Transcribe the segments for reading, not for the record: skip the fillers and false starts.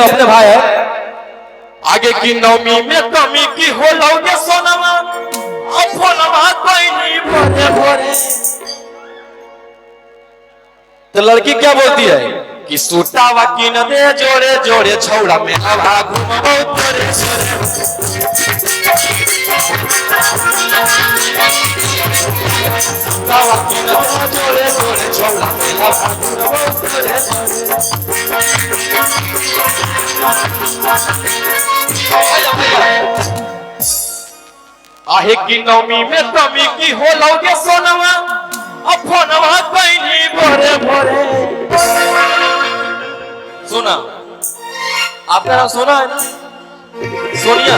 तो अपने भाई है। आगे की नौमी में कमी की हो लोगे सोनमा फोनमा कोई नहीं भोरे भोरे। तो लड़की क्या बोलती है कि सूटावा की न दे जोड़े जोड़े छौड़ा में हवा घूमबो तोरे सोरे। सूटावा की न दे जोड़े जोड़े छौड़ा में हवा घूमबो तोरे सोरे। आहे की नौमी में कमी की हो लोगे सोनवा फोनवा कोई नहीं भोरे भोरे। सोना आपका नाम सोना है ना? सोनिया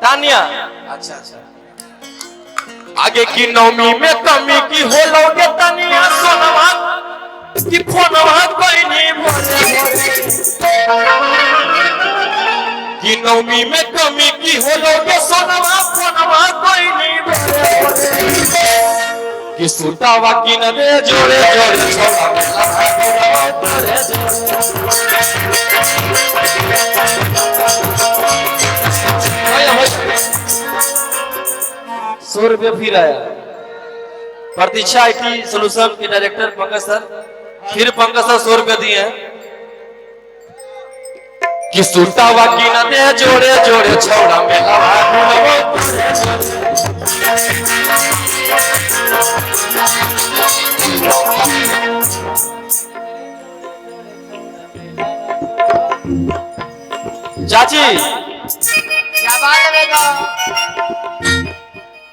तानिया अच्छा अच्छा। आगे की नौमी में कमी की हो लोगे तानिया सोनवा की फोनवा कोई नहीं भोरे भोरे। की नौमी में कमी की हो लोगे सोनवा फोनवा कोई नहीं भोरे भोरे। कि सूटावा की न दे जोड़े जोड़े छौड़ा में हवा घूमबो तोरे सोरे। 100 रुपये फिर आया। प्रतीक्षा आईटी सोल्यूशन के डायरेक्टर पंकज सर, फिर पंकज सर 100 रुपये दिए हैं। कि सूटावा की न दे जोड़े जोड़े छौड़ा में हवा घूमबो तोरे सोरे। चाची क्या बात है बेटा?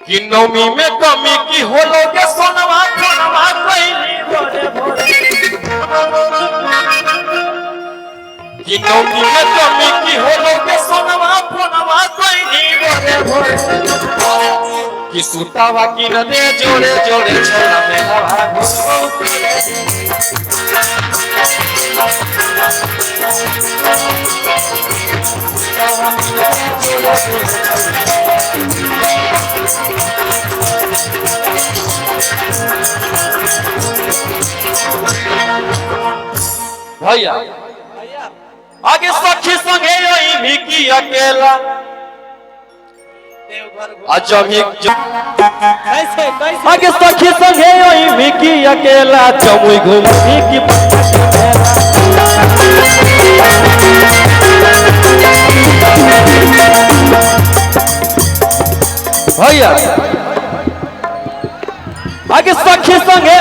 कि नौमी में कमी की हो लोगे सोनवा फोनवा कोई नहीं भोरे भोरे। कि नौमी में कमी की हो लोगे सोनवा फोनवा कोई नहीं भोरे भोरे। कि सूटावा की न दे जोड़े जोड़े छौड़ा में हवा घूमबो तोरे सोरे। भैया आगे सखी संगे यही भी की अकेला आगे सखी संगे यही भी की अकेला जमुई घूमी की भैया आगे सखी संगे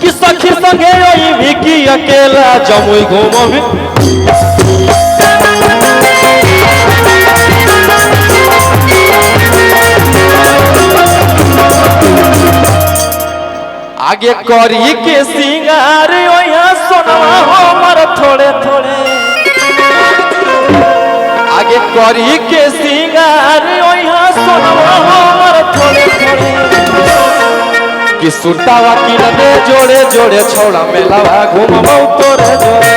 कि सखी संगे यही भी की अकेला जमुई घूमबी। आगे करी के सिंगार यहाँ सोनवा हमर थोड़े थोड़े। आगे करी के सिंगार यहाँ सोनवा हमर थोड़े थोड़े। कि सूटावा की न दे जोड़े जोड़े छौड़ा में हवा घूमबो तोरे सोरे।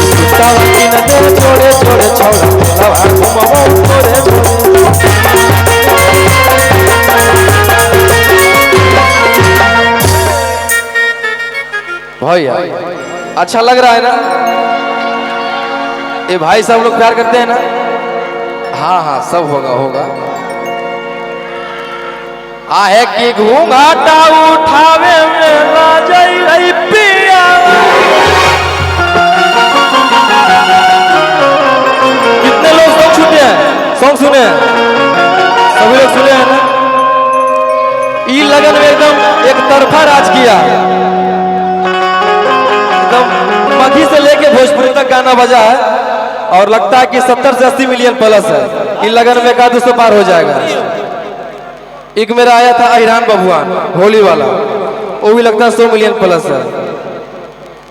सूटावा की न दे जोड़े जोड़े छौड़ा में हवा घूमबो तोरे सोरे। भैया अच्छा लग रहा है ना? ये भाई सब लोग प्यार करते हैं ना? हाँ हाँ सब होगा होगा। आहे कि घूंघाटा उठावे में ना जाई पिया। कितने लोग सॉन्ग छूटे हैं? सॉन्ग सुने हैं? सभी लोग सुने हैं ना? ई लगन में एकदम एक तरफा राज किया। एकदम मघी से लेके भोजपुरी तक गाना बजा है और लगता है कि 70 से 80 मिलियन प्लस है। इन लगन में 100 पार हो जाएगा। एक मेरा आया था अहिरान बबुआन होली वाला, वो भी लगता है 100 मिलियन प्लस है।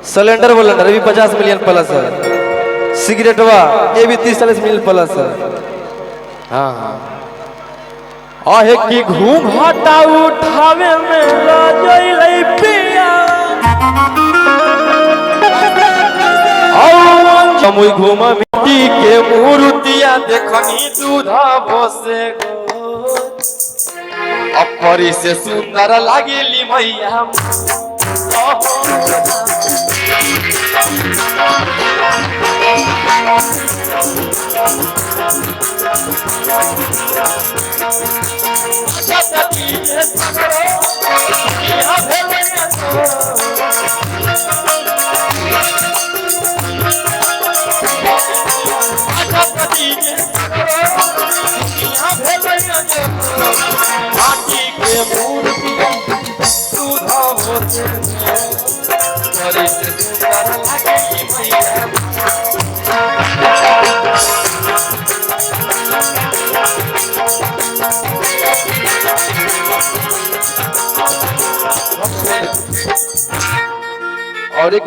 सिलेंडर वलेंडर भी 50 मिलियन प्लस है। सिगरेटवा ये भी 30-40 मिलियन प्लस है। हाँ हाँ आहे कि घूंघाटा उठावे में लाजई पिया। जमुई घूम मिट्टी के मूर्तिया देखनी दूधा बसे गो। अपरी से सुंदर लागेली मैया माटी के मूर्ति सुधा होते अपरी से सुंदर लागेली मैया और एक